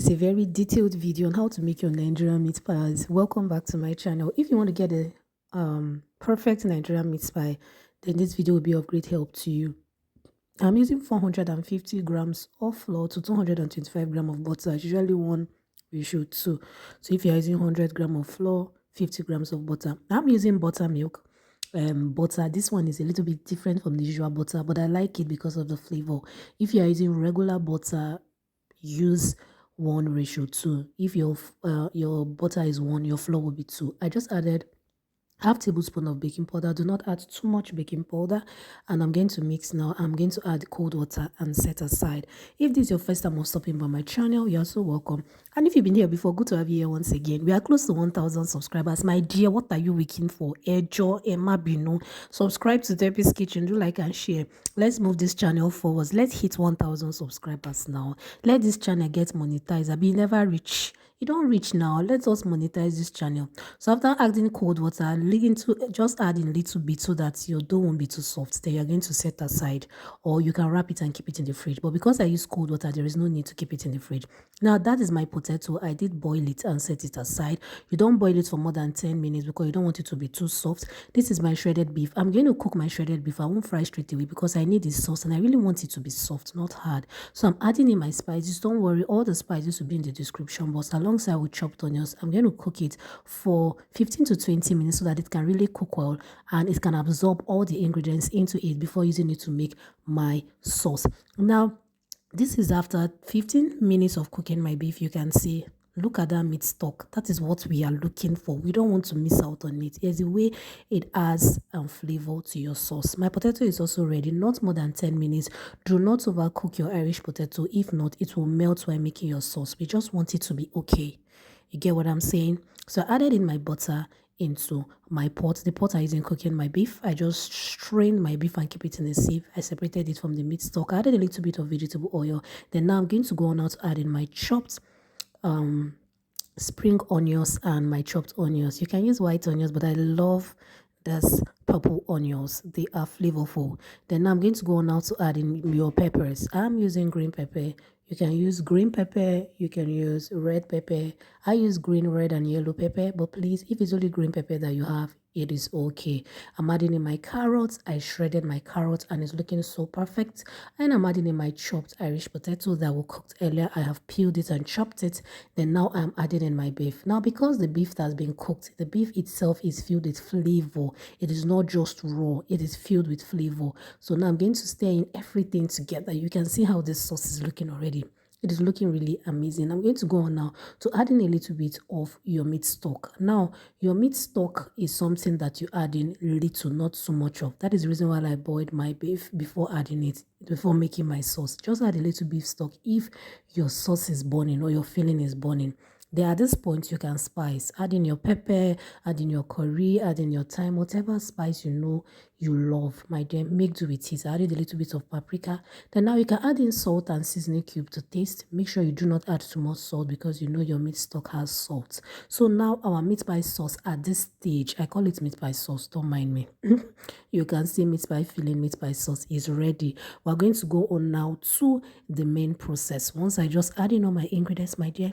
It's a very detailed video on how to make your Nigerian meat pies. Welcome back to my channel. If you want to get a perfect Nigerian meat pie, then this video will be of great help to you. I'm using 450 grams of flour to 225 grams of butter. It's usually 1:2. So if you're using 100 grams of flour, 50 grams of butter. I'm using buttermilk butter. This one is a little bit different from the usual butter, but I like it because of the flavor. If you're using regular butter, use 1:2. If your butter is 1, your flour will be 2. I just added half tablespoon of baking powder. Do not add too much baking powder. And I'm going to mix now. I'm going to add cold water and set aside. If this is your first time of stopping by my channel, you're so welcome. And if you've been here before, good to have you here once again. We are close to 1,000 subscribers. My dear, what are you waiting for? Ejo, Emma Bino. Subscribe to Debbie's Kitchen. Do like and share. Let's move this channel forward. Let's hit 1,000 subscribers now. Let this channel get monetized. I be never reach. You don't reach now. Let us monetize this channel. So after adding cold water, just add in a little bit so that your dough won't be too soft. Then you're going to set aside, or you can wrap it and keep it in the fridge. But because I use cold water, there is no need to keep it in the fridge. Now that is my potato. I did boil it and set it aside. You don't boil it for more than 10 minutes because you don't want it to be too soft. This is my shredded beef. I'm going to cook my shredded beef. I won't fry straight away because I need the sauce and I really want it to be soft, not hard. So I'm adding in my spices. Don't worry, all the spices will be in the description box alongside with chopped onions. I'm going to cook it for 15 to 20 minutes so that it can really cook well and it can absorb all the ingredients into it before using it to make my sauce. Now, this is after 15 minutes of cooking my beef. You can see, look at that meat stock. That is what we are looking for. We don't want to miss out on it. Here's the way it adds flavor to your sauce. My potato is also ready, not more than 10 minutes. Do not overcook your Irish potato. If not, it will melt while making your sauce. We just want it to be okay. You get what I'm saying? So I added in my butter into my pot. The pot I use in cooking my beef. I just strained my beef and keep it in a sieve. I separated it from the meat stock. I added a little bit of vegetable oil. Then now I'm going to go on now to add in my chopped spring onions and my chopped onions. You can use white onions, but I love this purple onions. They are flavorful. Then now I'm going to go on now to add in your peppers. I'm using green pepper. You can use green pepper, you can use red pepper. I use green, red, and yellow pepper, but please, if it's only green pepper that you have, it is okay. I'm adding in my carrots. I shredded my carrots and it's looking so perfect. And I'm adding in my chopped Irish potato that we cooked earlier. I have peeled it and chopped it. Then now I'm adding in my beef. Now, because the beef has been cooked, the beef itself is filled with flavor. It is not just raw, it is filled with flavor. So now I'm going to stir in everything together. You can see how this sauce is looking already. It is looking really amazing. I'm going to go on now to add in a little bit of your meat stock. Now, your meat stock is something that you add in little, not so much of. That is the reason why I boiled my beef before adding it, before making my sauce. Just add a little beef stock if your sauce is burning or your filling is burning. Then at this point, you can spice. Add in your pepper, add in your curry, add in your thyme, whatever spice you know you love. My dear, make do with it. I added a little bit of paprika. Then now you can add in salt and seasoning cube to taste. Make sure you do not add too much salt because you know your meat stock has salt. So now our meat pie sauce at this stage, I call it meat pie sauce, don't mind me. You can see meat pie filling, meat pie sauce is ready. We're going to go on now to the main process. Once I just add in all my ingredients, my dear,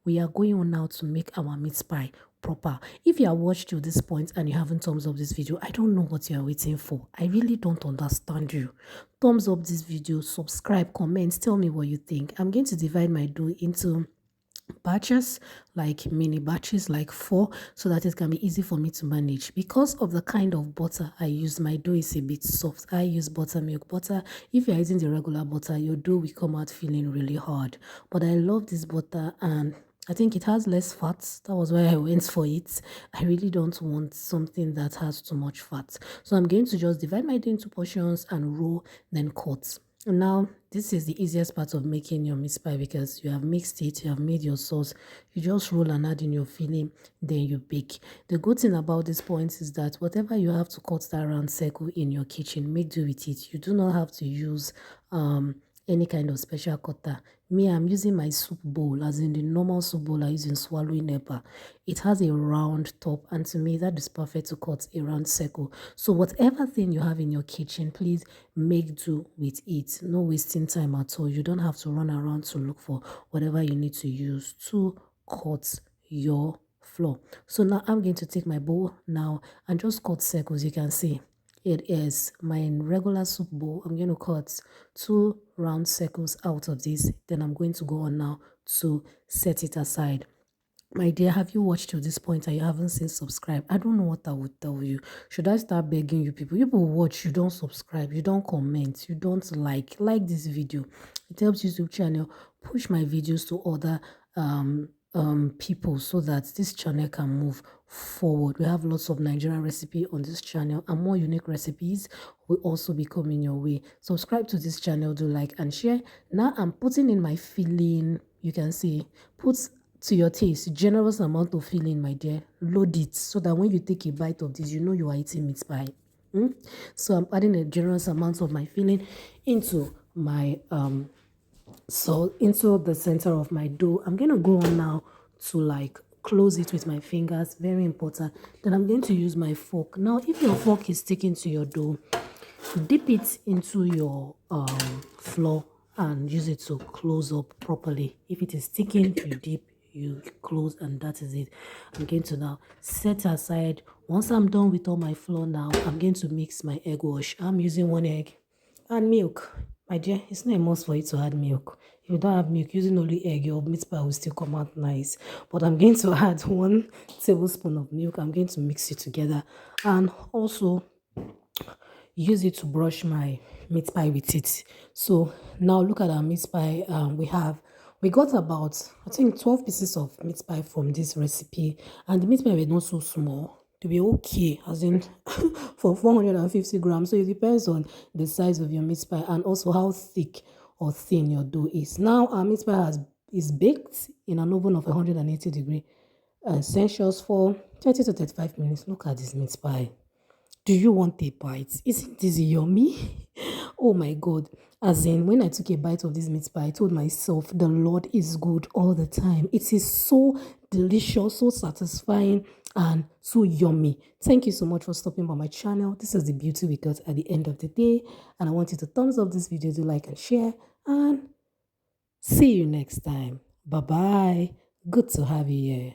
we are going on now to make our meat pie proper. If you have watched to this point and you haven't thumbs up this video, I don't know what you are waiting for. I really don't understand you. Thumbs up this video, subscribe, comment, tell me what you think. I'm going to divide my dough into batches, like mini batches, like 4, so that it can be easy for me to manage. Because of the kind of butter I use, my dough is a bit soft. I use buttermilk butter. If you're using the regular butter, your dough will come out feeling really hard. But I love this butter and I think it has less fat. That was why I went for it. I really don't want something that has too much fat. So I'm going to just divide my dough into portions and roll, then cut. Now, this is the easiest part of making your meat pie because you have mixed it, you have made your sauce, you just roll and add in your filling, then you bake. The good thing about this point is that whatever you have to cut that round circle in your kitchen, make do with it. You do not have to use any kind of special cutter. Me, I'm using my soup bowl, as in the normal soup bowl I use in swallowing Eba. It has a round top, and to me, that is perfect to cut a round circle. So whatever thing you have in your kitchen, please make do with it. No wasting time at all. You don't have to run around to look for whatever you need to use to cut your floor. So now I'm going to take my bowl now and just cut circles. You can see it is my regular soup bowl. I'm going to cut 2 round circles out of this. Then I'm going to go on now to set it aside. My dear, have you watched to this point and you haven't seen subscribe? I don't know what I would tell you. Should I start begging you people? You people watch, you don't subscribe, you don't comment, you don't like this video. It helps YouTube channel push my videos to other people so that this channel can move forward. We have lots of Nigerian recipe on this channel, and more unique recipes will also be coming your way. Subscribe to this channel, do like and share. Now I'm putting in my filling. You can see, put to your taste, generous amount of filling, my dear. Load it so that when you take a bite of this, you know you are eating meat pie. So I'm adding a generous amount of my filling into my into the center of my dough. I'm gonna go on now to like close it with my fingers, very important. Then I'm going to use my fork. Now if your fork is sticking to your dough, dip it into your flour and use it to close up properly. If it is sticking, you dip, you close, and that is it. I'm going to now set aside. Once I'm done with all my flour now, I'm going to mix my egg wash. I'm using 1 egg and milk. My dear, it's not a must for you to add milk. If you don't have milk, using only egg, your meat pie will still come out nice. But I'm going to add 1 tablespoon of milk. I'm going to mix it together and also use it to brush my meat pie with it. So now look at our meat pie. We got about, I think, 12 pieces of meat pie from this recipe, and the meat pie were not so small to be okay, as in for 450 grams. So it depends on the size of your meat pie and also how thick or thin your dough is. Now our meat pie is baked in an oven of 180 degree Celsius for 30 to 35 minutes. Look at this meat pie. Do you want a bite? Isn't this yummy? Oh my God. As in, when I took a bite of this meat pie, I told myself, the Lord is good all the time. It is so delicious, so satisfying, and so yummy. Thank you so much for stopping by my channel. This is the beauty we got at the end of the day. And I want you to thumbs up this video, do like and share. And see you next time. Bye-bye. Good to have you here.